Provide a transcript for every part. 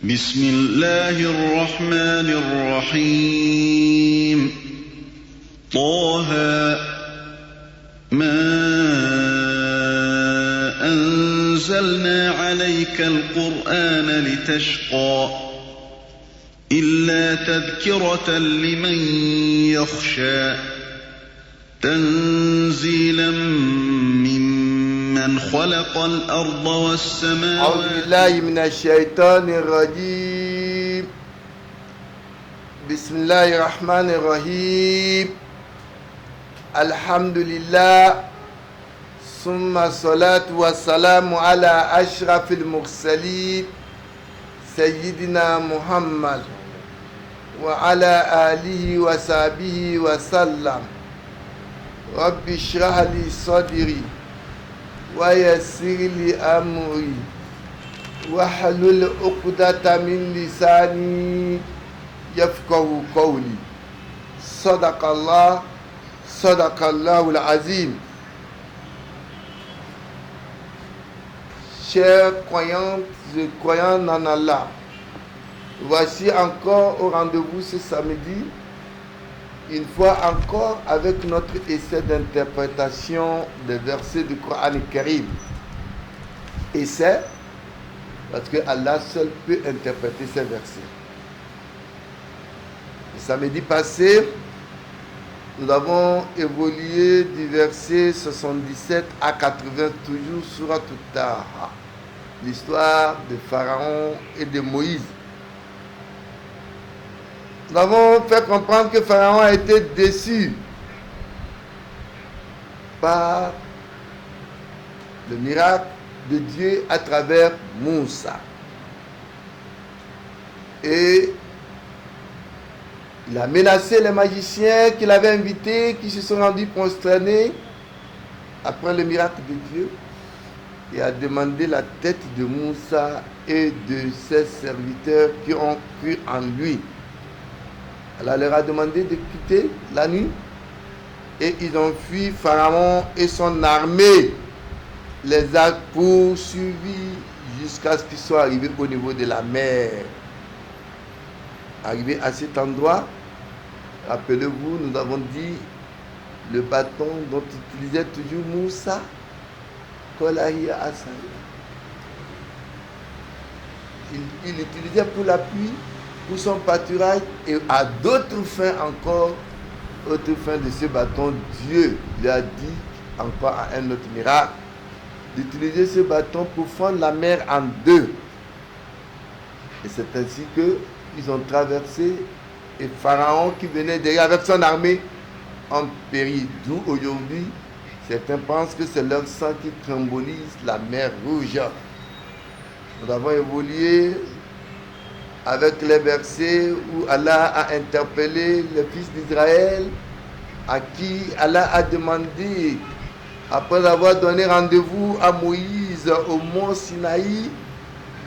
بسم الله الرحمن الرحيم طه ما أنزلنا عليك القرآن لتشقى إلا تذكرة لمن يخشى تنزيلا ممن خلق الأرض والسماوات. أعوذ بالله من الشيطان الرجيم. بسم الله الرحمن الرحيم. الحمد لله ثم الصلاة والسلام على أشرف المرسلين سيدنا محمد وعلى آله وصحبه وسلم. رب اشرح لي صدري ويسر لي أمري واحلل عقدة من لساني يفقه قولي. صدق الله العظيم. Chers croyantes et croyants en Allah, voici encore au rendez-vous ce samedi, une fois encore avec notre essai d'interprétation des versets du Coran Karim. Essai, parce que Allah seul peut interpréter ces versets. Le samedi passé, nous avons évolué du verset 77 à 80, toujours sur Taha, l'histoire de Pharaon et de Moïse. Nous avons fait comprendre que Pharaon a été déçu par le miracle de Dieu à travers Moussa. Et il a menacé les magiciens qu'il avait invités, qui se sont rendus prosternés après le miracle de Dieu, et a demandé la tête de Moussa et de ses serviteurs qui ont cru en lui. Allah leur a demandé de quitter la nuit et ils ont fui. Pharaon et son armée les a poursuivis jusqu'à ce qu'ils soient arrivés au niveau de la mer. Arrivés à cet endroit, rappelez-vous, nous avons dit le bâton dont utilisait toujours Moussa, Kolaïa Hassan. Il l'utilisait pour l'appui, pour son pâturage et à d'autres fins encore, autre fin de ce bâton, Dieu lui a dit encore à un autre miracle d'utiliser ce bâton pour fendre la mer en deux. Et c'est ainsi qu'ils ont traversé et Pharaon qui venait derrière avec son armée en péri. D'où aujourd'hui, certains pensent que c'est leur sang qui symbolise la mer Rouge. Nous avons évolué avec les versets où Allah a interpellé les fils d'Israël, à qui Allah a demandé, après avoir donné rendez-vous à Moïse au mont Sinaï,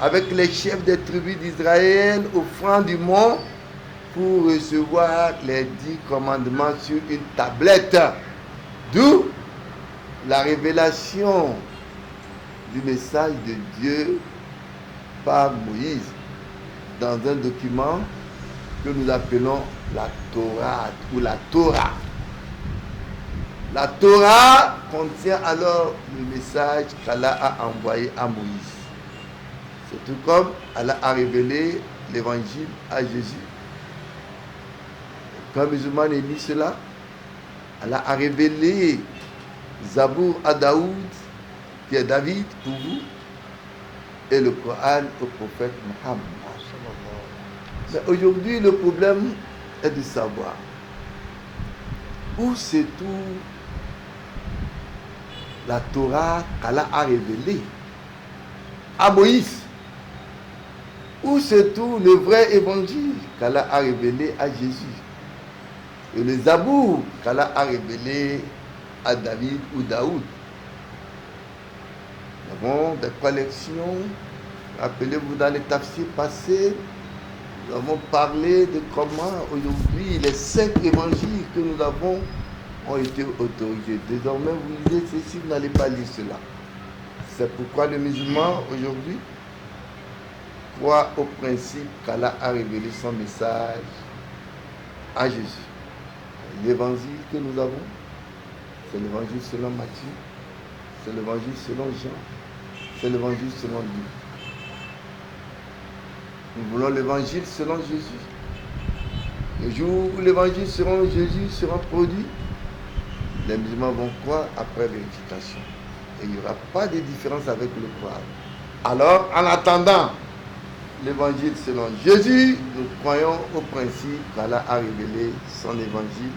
avec les chefs des tribus d'Israël au flanc du mont, pour recevoir les 10 commandements sur une tablette. D'où la révélation du message de Dieu par Moïse dans un document que nous appelons la Torah ou la Torah. La Torah contient alors le message qu'Allah a envoyé à Moïse. C'est tout comme Allah a révélé l'évangile à Jésus. Quand musulman est mis cela, Allah a révélé Zabour à Daoud, qui est David pour vous, et le Coran au prophète Mohammed. Mais aujourd'hui, le problème est de savoir où se trouve la Torah qu'Allah a révélée à Moïse. Où se trouve le vrai évangile qu'Allah a révélé à Jésus. Et le Zabour qu'Allah a révélé à David ou Daoud. Nous avons des collections. Rappelez-vous, dans les tafsirs passés, nous avons parlé de comment aujourd'hui les 5 évangiles que nous avons ont été autorisés. Désormais, vous lisez ceci, vous n'allez pas lire cela. C'est pourquoi le musulman aujourd'hui, croit au principe qu'Allah a révélé son message à Jésus. L'évangile que nous avons, c'est l'évangile selon Matthieu, c'est l'évangile selon Jean, c'est l'évangile selon Luc. Nous voulons l'évangile selon Jésus. Le jour où l'évangile selon Jésus sera produit, les musulmans vont croire après vérification. Et il n'y aura pas de différence avec le croire. Alors, en attendant l'évangile selon Jésus, nous croyons au principe qu'Allah a révélé son évangile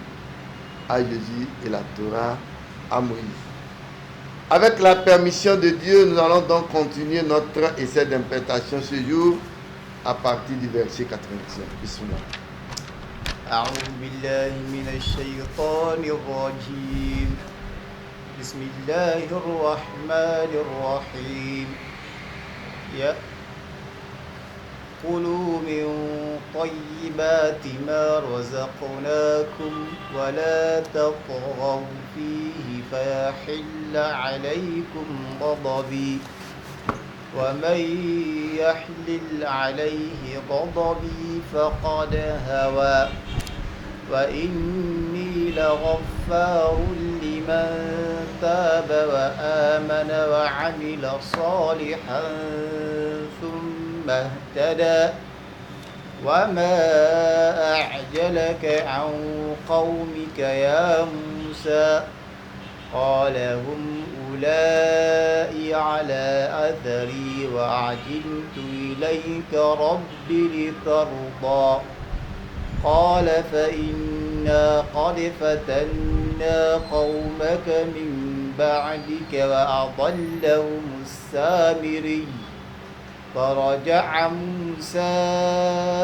à Jésus et la Torah à Moïse. Avec la permission de Dieu, nous allons donc continuer notre essai d'interprétation ce jour à partir du verset 85. Bismillah. أعوذ بالله من الشيطان الرجيم بسم الله الرحمن الرحيم كلوا من طيبات ما رزقناكم ولا تطغوا فيه فيحل عليكم غضبي ومن يحلل عليه غضبي فقد هوى وإني لغفار لمن تاب وآمن وعمل صالحا ثم اهتدى وما أعجلك عن قومك يا موسى قال هم أولئك على أثري وعجلت إليك رب لترضى قال فإنا قد فتنا قومك من بعدك وأضلهم السامري فرجع موسى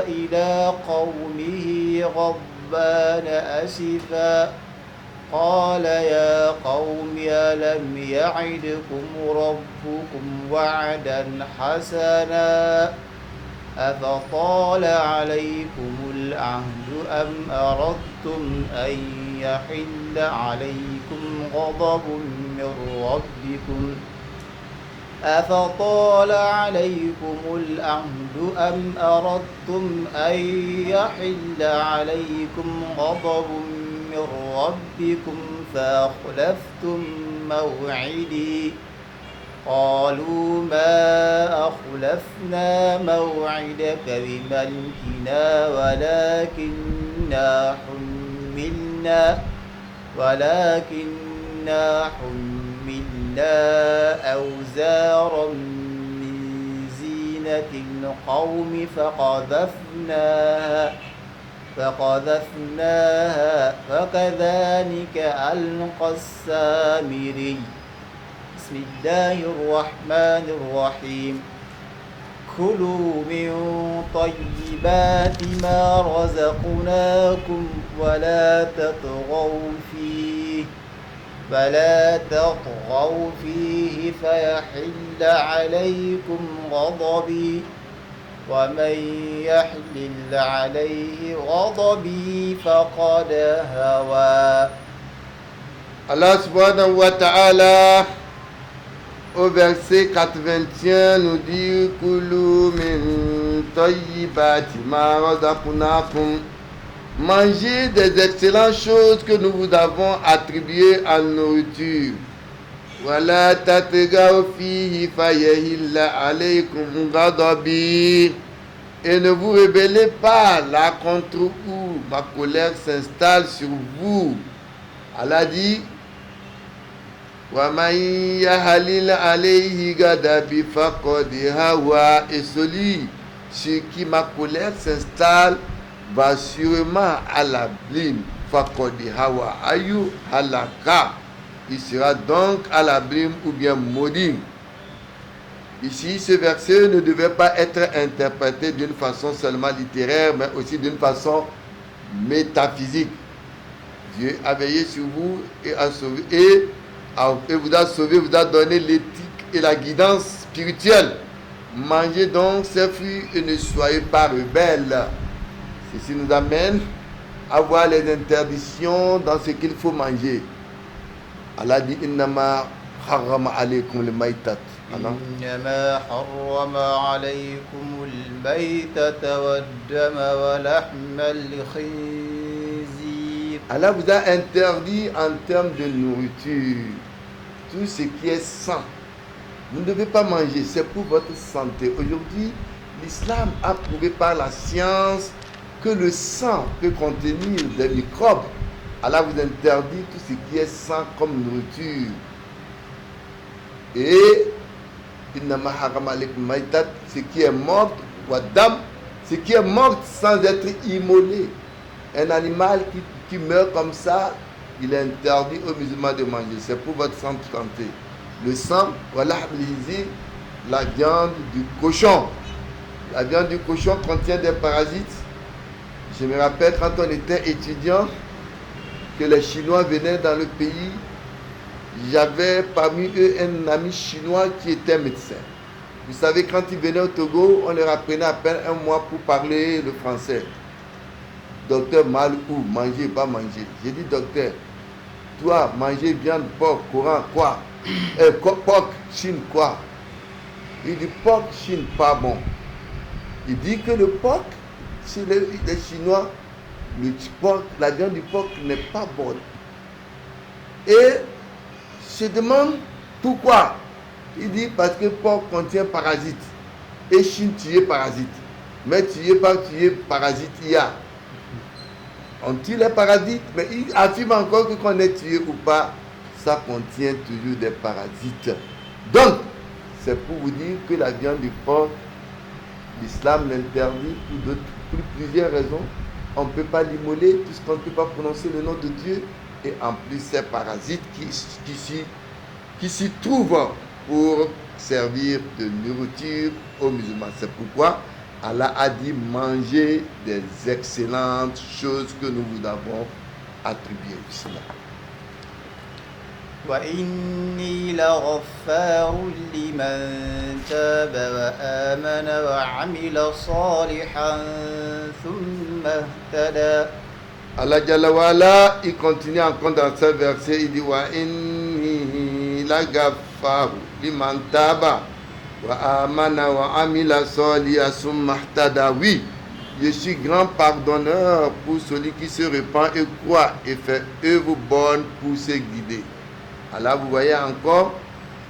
إلى قومه غضبان أسفا قال يا قوم ألم يعدكم ربكم وعدا حسنا أفطال عليكم العهد أم أردتم أن يحل عليكم غضب من ربكم أفطال عليكم العهد أم أردتم أن يحل عليكم غضب من ربكم فأخلفتم موعدي قالوا ما أخلفنا موعدك بملكنا ولكننا حملنا أوزارا من زينة القوم فقذفناها فكذلك ألقى السامري بسم الله الرحمن الرحيم كلوا من طيبات ما رزقناكم ولا تطغوا فيه فيحل عليكم غضبي ومن يحلل عليه غضبي فقد هوى. Allah subhanahu wa ta'ala au verset 81 nous dit Kulu min tayyibati ma razaqnakum, mangez des excellentes choses que nous vous avons attribuées en nourriture. Wala tatgaw fihi fayahilla alaykum ghadabi, et ne vous rebellez pas là contre où ma colère s'installe sur vous. Allah dit وَمَنْ يَحْلِلْ عَلَيْهِ غَضَبِي فَقَدْ هَوَى, et celui sur qui ma colère s'installe va sûrement à l'abîme. فَقَدْ هَوَى ayu halaka, il sera donc à l'abîme ou bien maudit. Ici, ce verset ne devait pas être interprété d'une façon seulement littéraire, mais aussi d'une façon métaphysique. Dieu a veillé sur vous et a sauvé, et vous a sauvé, vous a donné l'éthique et la guidance spirituelle. Mangez donc ces fruits et ne soyez pas rebelles. Ceci nous amène à voir les interdictions dans ce qu'il faut manger. Allah dit Innama harrama alaykum al-maytat. إنما حرم عليكم الميتة والدم ولحم الخنزير. Allah vous a interdit en termes de nourriture tout ce qui est sang. Vous ne devez pas manger, c'est pour votre santé. Aujourd'hui, l'islam a prouvé par la science que le sang peut contenir des microbes. Allah vous interdit tout ce qui est sang comme nourriture. Et ce qui est mort, ce qui est mort sans être immolé. Un animal qui meurt comme ça, il est interdit aux musulmans de manger. C'est pour votre santé. Le sang, voilà, la viande du cochon. La viande du cochon contient des parasites. Je me rappelle quand on était étudiant, que les Chinois venaient dans le pays. J'avais parmi eux un ami chinois qui était médecin. Vous savez, quand ils venaient au Togo, on leur apprenait à peine un mois pour parler le français. Docteur, mal ou manger, pas manger. J'ai dit, docteur, toi, manger viande, porc, courant, quoi? Porc, chine, quoi? Il dit, porc, chine, pas bon. Il dit que le porc, chez les Chinois, le porc, la viande du porc n'est pas bonne. Et je demande pourquoi. Il dit parce que le porc contient parasites. Et Chine tuer parasites. Mais tuer par tuer parasites, il y a. On tue les parasites, mais il affirme encore que qu'on est tué ou pas, ça contient toujours des parasites. Donc, c'est pour vous dire que la viande du porc, l'islam l'interdit pour plusieurs raisons. On ne peut pas l'immoler puisqu'on ne peut pas prononcer le nom de Dieu. Et en plus, ces parasites qui s'y trouvent pour servir de nourriture aux musulmans. C'est pourquoi Allah a dit manger des excellentes choses que nous vous avons attribuées. وإني لغفار لمن تاب وآمن وعمل صالحا ثم اهتدى. Allah Jalla wa Ala, il continue encore dans ce verset, il dit wa inni lagafaru liman taba wa amana wa amila salihan summa ihtada. Oui, je suis grand pardonneur pour celui qui se repent et croit et fait œuvre bonne pour se guider. Alors vous voyez encore,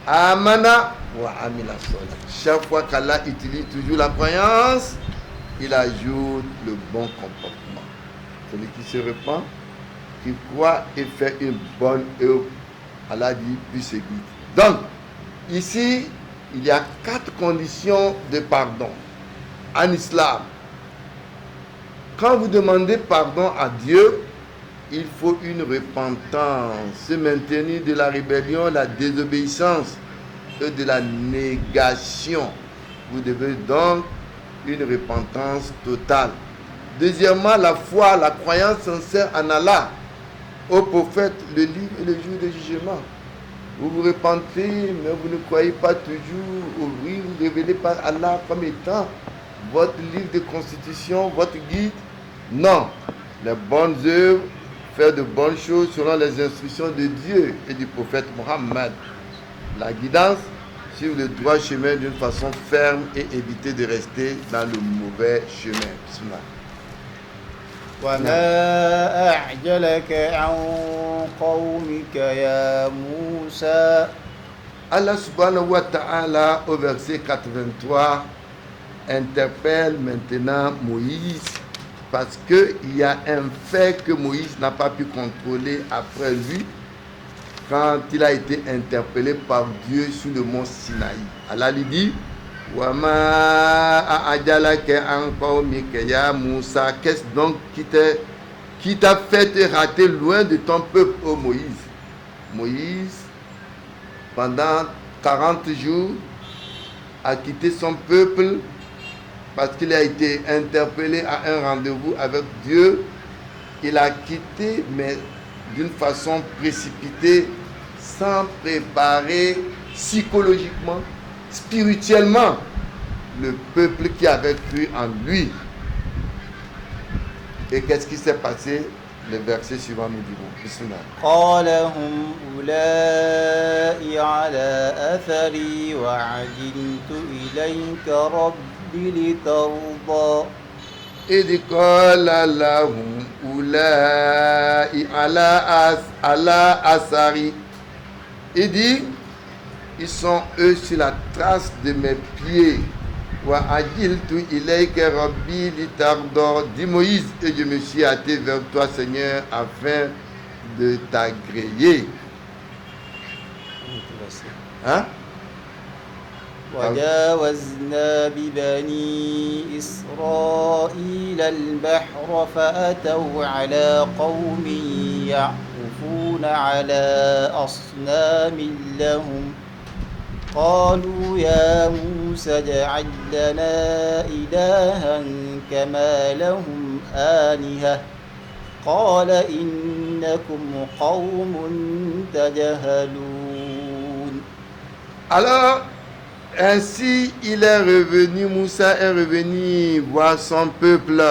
amana wa amila salihan. Chaque fois qu'Allah utilise toujours la croyance, il ajoute le bon comportement. Celui qui se repent, qui croit et fait une bonne œuvre, Allah dit, puis se guide. Donc, ici, il y a 4 conditions de pardon en islam. Quand vous demandez pardon à Dieu, il faut une repentance, se maintenir de la rébellion, la désobéissance et de la négation. Vous devez donc une repentance totale. Deuxièmement, la foi, la croyance sincère en Allah, au prophète, le livre et le jour de jugement. Vous vous repentez, mais vous ne croyez pas toujours au oui, vous révélez par Allah comme étant votre livre de constitution, votre guide. Non, les bonnes œuvres, faire de bonnes choses selon les instructions de Dieu et du prophète Mohammed. La guidance, suivre le droit chemin d'une façon ferme et éviter de rester dans le mauvais chemin. Bismillah. وما أعجلك عن قومك يا موسى. Allah subhanahu wa ta'ala au verset 83 interpelle maintenant Moïse parce qu'il y a un fait que Moïse n'a pas pu contrôler après lui quand il a été interpellé par Dieu sur le mont Sinaï. Allah lui dit Wama ajalaka an qawmika ya Moussa. Qu'est-ce donc qui t'a fait te rater loin de ton peuple, ô Moïse? Moïse, pendant 40 jours, a quitté son peuple parce qu'il a été interpellé à un rendez-vous avec Dieu. Il a quitté, mais d'une façon précipitée, sans préparer psychologiquement, spirituellement, le peuple qui avait cru en lui. Et qu'est-ce qui s'est passé? Les versets suivants nous diront. Bismillah. قال هم أولئك على أثري وعجلت إليك رب لترضى إذ قال لهم أولئك على أثري. Il dit, ils sont eux sur la trace de mes pieds. Wa ajiltu ilayka rabbi litarda. Dit Moïse, et je me suis hâté vers toi, Seigneur, afin de t'agréer. Hein? وجاوزنا ببني إسرائيل البحر فأتوا على قوم يعكفون على أصنام لهم قالوا يا موسى اجعل لنا إلها كما لهم آلهة قال إنكم قوم تجهلون. Alors, ainsi il est revenu, Moussa est revenu voir son peuple.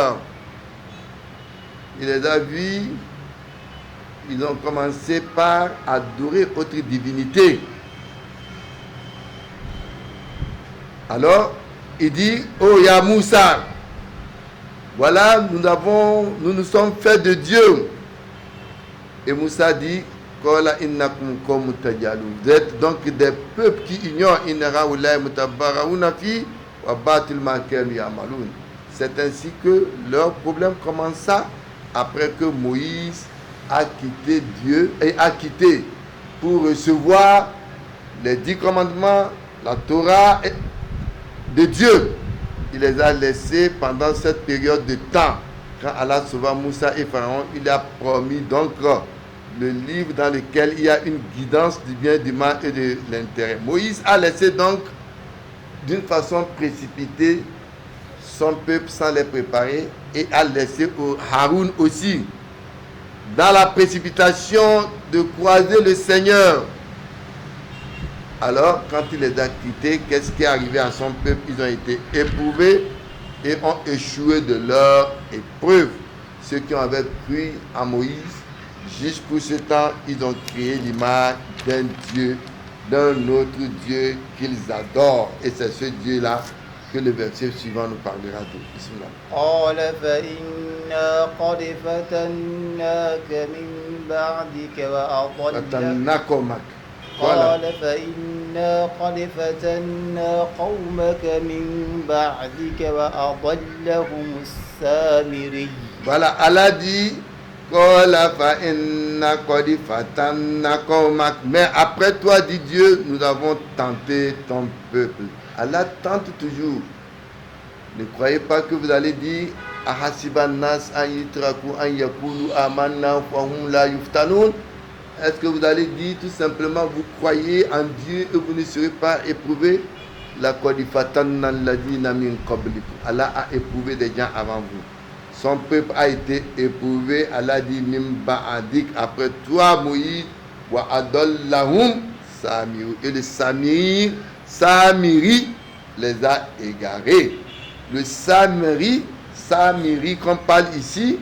Il les a vus, ils ont commencé par adorer autre divinité. Alors, il dit, oh ya Moussa, voilà, nous nous sommes faits de Dieu. Et Moussa dit, Kola innakum qawmun tajhalun. Vous êtes donc des peuples qui ignorent inna haulai mutabbara'una fi wa batil ma kanu ya'malun. C'est ainsi que leur problème commença après que Moïse a quitté Dieu et a quitté pour recevoir les 10 commandements, la Torah de Dieu. Il les a laissés pendant cette période de temps. Quand Allah sauva Moussa et Pharaon, il a promis donc le livre dans lequel il y a une guidance du bien, du mal et de l'intérêt. Moïse a laissé donc d'une façon précipitée son peuple sans les préparer et a laissé Haroun aussi dans la précipitation de croiser le Seigneur. Alors, quand il les a quittés, qu'est-ce qui est arrivé à son peuple? Ils ont été éprouvés et ont échoué de leur épreuve. Ceux qui avaient cru à Moïse, jusqu'à ce temps, ils ont créé l'image d'un Dieu, d'un autre Dieu qu'ils adorent. Et c'est ce Dieu-là que le verset suivant nous parlera de. Bismillah. قال فإنا قد فتناك من بعدك Fatanakomak. قال فإنا قد فتنا قومك من بعدك وأضلهم السامري. Voilà, Allah dit, Kola fa'inna kodi fatanakomak. Mais après toi, dit Dieu, nous avons tenté ton peuple. Allah tente toujours. Ne croyez pas que vous allez dire, Ahasiban nas an yitraku an yakulu amanna wa hum la yuftanoun. Est-ce que vous allez dire tout simplement, vous croyez en Dieu et vous ne serez pas éprouvés? La kodifatanna ladina min qablikum. Allah a éprouvé des gens avant vous. Son peuple a été éprouvé. Allah dit Mimba adik, après toi Moïse, wa adallahum Samiri. Et le Samiri les a égarés. Le Samiri qu'on parle ici,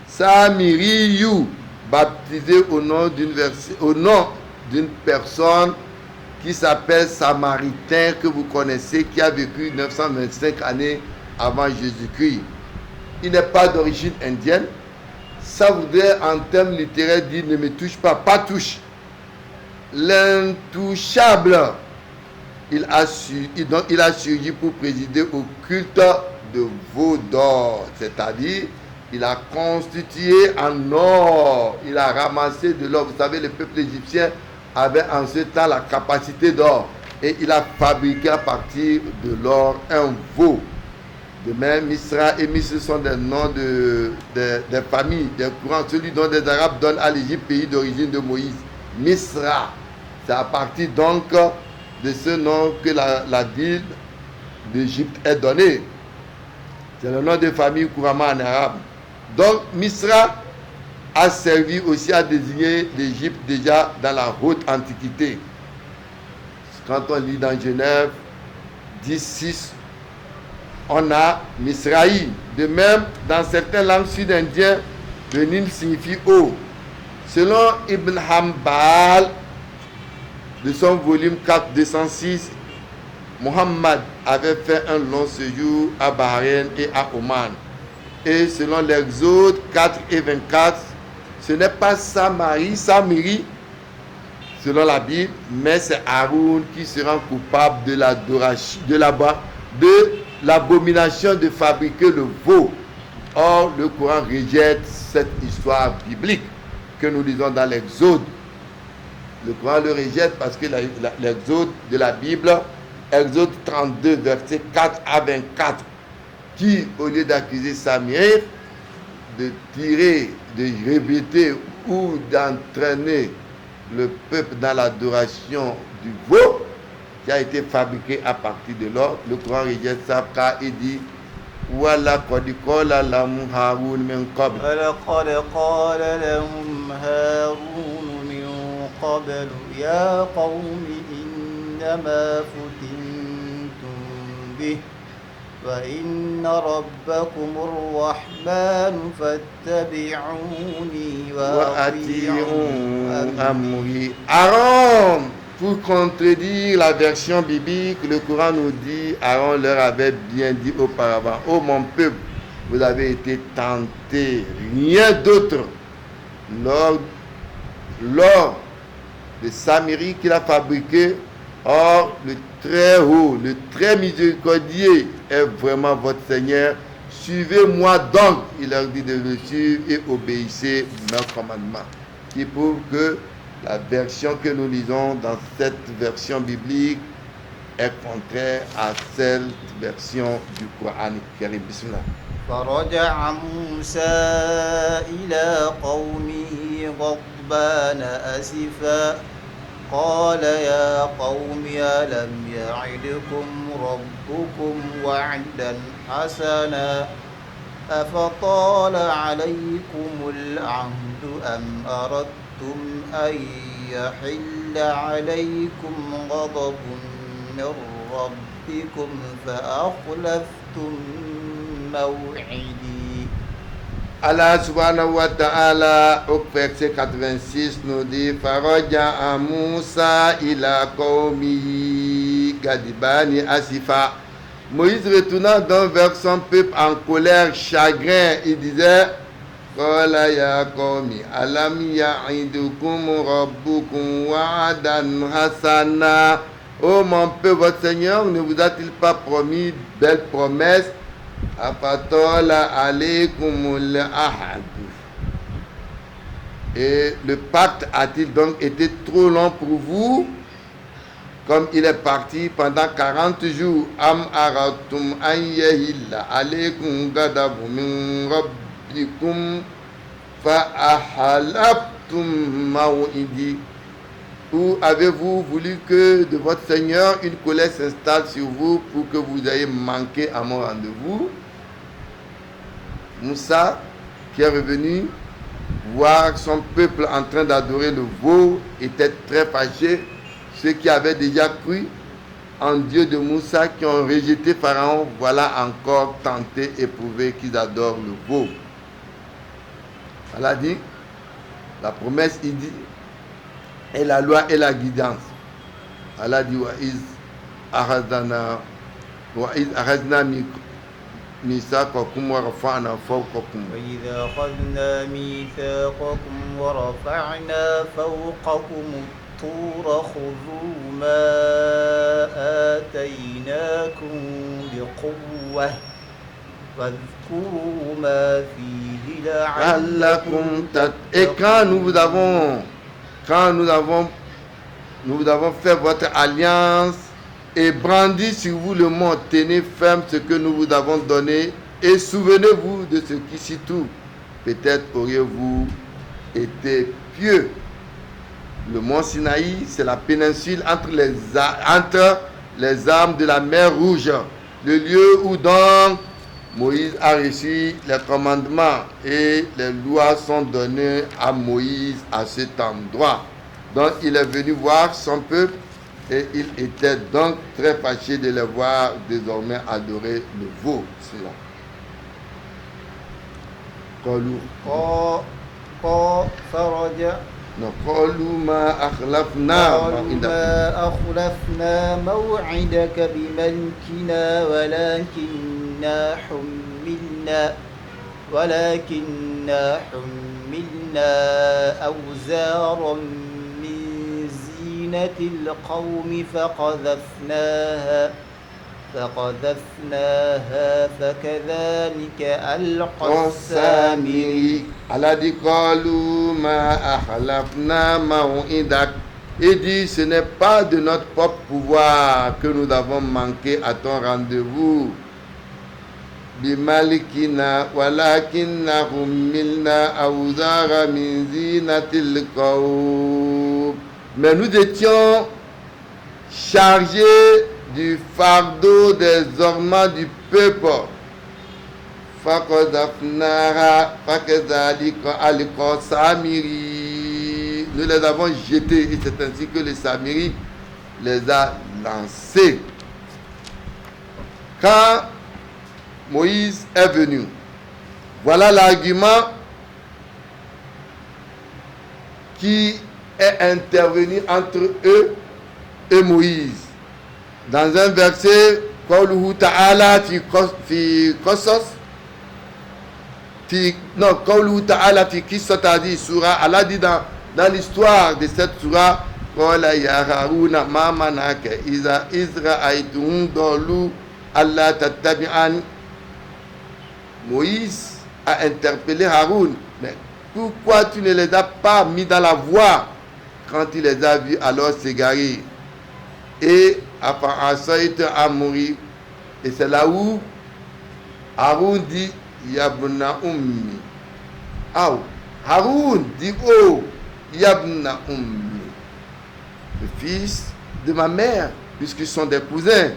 Samiri you, baptisé au nom d'une personne qui s'appelle Samaritain, que vous connaissez, qui a vécu 925 années avant Jésus-Christ. Il n'est pas d'origine indienne. Ça voudrait en termes littéraires dire ne me touche pas, pas touche. L'intouchable. Il a surgi pour présider au culte de veau d'or. C'est-à-dire, il a constitué en or. Il a ramassé de l'or. Vous savez, le peuple égyptien avait en ce temps la capacité d'or. Et il a fabriqué à partir de l'or un veau. De même, Misra et Misr sont des noms des familles, des courants. Celui dont les Arabes donnent à l'Égypte, pays d'origine de Moïse. Misra. C'est à partir donc de ce nom que la ville d'Égypte est donnée. C'est le nom de famille couramment en arabe. Donc, Misra a servi aussi à désigner l'Égypte déjà dans la haute antiquité. Quand on lit dans Genève 10.6, on a Misraï. De même, dans certaines langues sud-indiennes, Benin signifie eau. Selon Ibn Hanbal, de son volume 4, 206, Muhammad avait fait un long séjour à Bahreïn et à Oman. Et selon l'Exode 4 et 24, ce n'est pas Samiri, selon la Bible, mais c'est Haroun qui sera coupable de l'adoration, de l'abomination de fabriquer le veau. Or, le Coran rejette cette histoire biblique que nous lisons dans l'Exode. Le Coran le rejette parce que l'Exode de la Bible, Exode 32, versets 4 à 24, qui, au lieu d'accuser Samir, de tirer, de répéter ou d'entraîner le peuple dans l'adoration du veau qui a été fabriqué à partir de l'or, le Coran rejette ça car il dit وَلَقَدْ قَالَ لَهُمْ هَارُونُ مِنْ قَبْلُ وَلَقَدْ قَالَ لَهُمْ هَارُونُ مِنْ قَبْلُ يَا قَوْمِ إِنَّمَا فُتِنْتُمْ بِهِ وَإِنَّ رَبَّكُمُ الرَّحْمَنُ فَاتَّبِعُونِي وَأَطِيعُوا أَمْرِي. Aaron, pour contredire la version biblique, le Coran nous dit, Aaron leur avait bien dit auparavant, ô mon peuple, vous avez été tentés, rien d'autre. L'or de Samiri qu'il a fabriqué, or le très haut, le très miséricordieux est vraiment votre Seigneur. Suivez-moi donc, il leur dit de le suivre et obéissez mes commandements. Qui prouve que la version que nous lisons dans cette version biblique est contraire à cette version du Coran. Bismillah. فرجع موسى إلى قومه غضبان أسفا قال يا قوم ألم يعدكم ربكم وعدا حسنا أفطال عليكم العهد أم أردتم أن يحل عليكم غضب من ربكم فأخلفتم موعدي. Allah subhanahu wa ta'ala au verset 86 nous dit Faraja Moussa ila qawmihi gadibani asifa. Moïse retournant donc vers son peuple en colère, chagrin, il disait Qala ya qawmi alam ya'idukum rabbukum wa'adan hasana. Oh mon peuple, votre Seigneur ne vous a-t-il pas promis belle promesse? Afatola alaykumul ahad. Et le pacte a-t-il donc été trop long pour vous? Comme il est parti pendant 40 jours, am aratum an yahilla alaykum ghadabu min rabbikum fa ahalaftum maw'idi. Ou avez-vous voulu que de votre Seigneur une colère s'installe sur vous pour que vous ayez manqué à mon rendez-vous? Moussa, qui est revenu voir son peuple en train d'adorer le veau, était très fâché. Ceux qui avaient déjà cru en Dieu de Moussa, qui ont rejeté Pharaon, voilà encore tenté et prouvé qu'ils adorent le veau. Allah dit, la promesse, il dit, et la loi et la guidance. Allah dit wa iz akhadna mithaqakum wa rafa'na fawqakum. وإذا أخذنا ميثاقكم ورفعنا فوقكم الطور خذوا ما آتيناكم بقوة واذكروا ما فيه لعلكم تتقون. Et quand nous avons fait votre alliance et brandi sur vous le mont, tenez ferme ce que nous vous avons donné et souvenez-vous de ce qui s'y trouve. Peut-être auriez-vous été pieux. Le mont Sinaï, c'est la péninsule entre les armes de la mer Rouge, le lieu où donc Moïse a reçu les commandements et les lois sont données à Moïse à cet endroit. Donc il est venu voir son peuple et il était donc très fâché de les voir désormais adorer le veau. فرجع قالوا ما أخلفنا قالوا ما أخلفنا موعدك بملكنا ولكننا حملنا أوزارا من زينة القوم فقذفناها فكذلك ألقى السامري. Allah dit قالوا ما أخلفنا موعدك. Il dit ce n'est pas de notre propre pouvoir que nous avons manqué à ton rendez-vous. بملكنا ولكننا حملنا أوزارا من زينة القوم. Mais nous étions chargés du fardeau des ornements du peuple. فَقَذَفْنَاهَا فَكَذَلِكَ أَلْقَى السَّامِرِي. Nous les avons jetés et c'est ainsi que le Samiri les a lancés. Quand Moïse est venu, voilà l'argument qui est intervenu entre eux et Moïse. Dans un verset, قوله تعالى في قصص قوله تعالى في قصة هذه السورة. Allah dit dans l'histoire de cette surah, قال يا هارون ما منعك إذ رأيتهم ضلوا ألا تتبعني. Moïse a interpellé Haroun, mais pourquoi tu ne les as pas mis dans la voie quand il les a vus alors s'égarer? Et et c'est là où Haroun dit Yabna Ummi. Haroun dit oh Yabna Ummi, le fils de ma mère, puisqu'ils sont des cousins.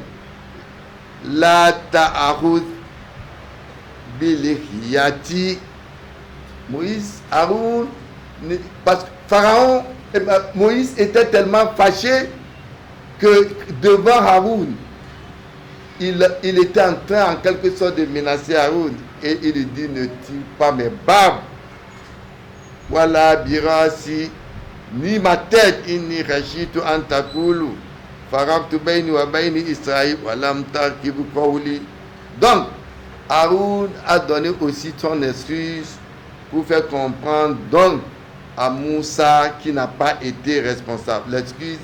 La ta'arud bilihiyati. Moïse, Haroun, parce que Pharaon, Moïse était tellement fâché que devant Haroun, il était en train en quelque sorte de menacer Haroun et il lui dit ne tire pas mes barbes. Voilà birasi ni ma tête inni khashitu an taqulu faraqtu bayni wa bayni Israël wa lam tarkibu qawli. Donc Haroun a donné aussi son excuse pour faire comprendre donc à Moussa qui n'a pas été responsable. L'excuse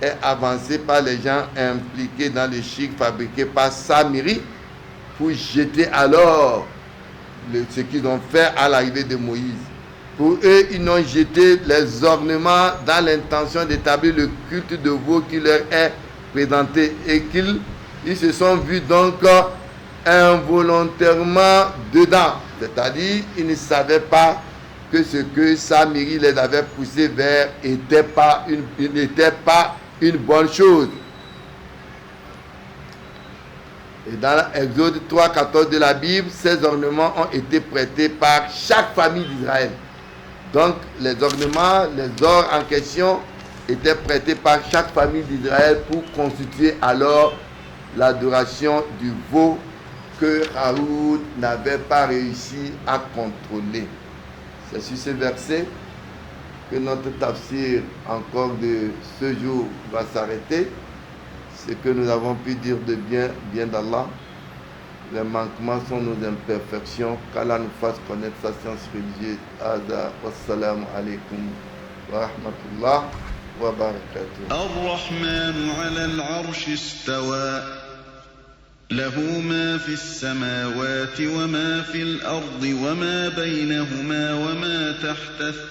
est avancée par les gens impliqués dans le shirk fabriqué par Samiri pour jeter alors ce qu'ils ont fait à l'arrivée de Moïse. Pour eux, ils ont jeté les ornements dans l'intention d'établir le culte de veau qui leur est présenté et qu'ils se sont vus donc involontairement dedans. C'est-à-dire, ils ne savaient pas que ce que Samiri les avait poussés vers n'était pas une bonne chose. Et dans Exode 3:14 de la Bible, ces ornements ont été prêtés par chaque famille d'Israël. Donc les ornements, les ors en question étaient prêtés par chaque famille d'Israël pour constituer alors l'adoration du veau que Haroun n'avait pas réussi à contrôler. C'est sur ce verset que notre tafsir encore de ce jour va s'arrêter. Ce que nous avons pu dire de bien d'Allah. Les manquements sont nos imperfections. Qu'Allah nous fasse connaître sa science religieuse. Wassalamu alaikum wa rahmatullah wa barakatuh. Ar-Rahmanu ala al-arshi istawa. له ما في السماوات وما في الأرض وما بينهما وما تحت الثرى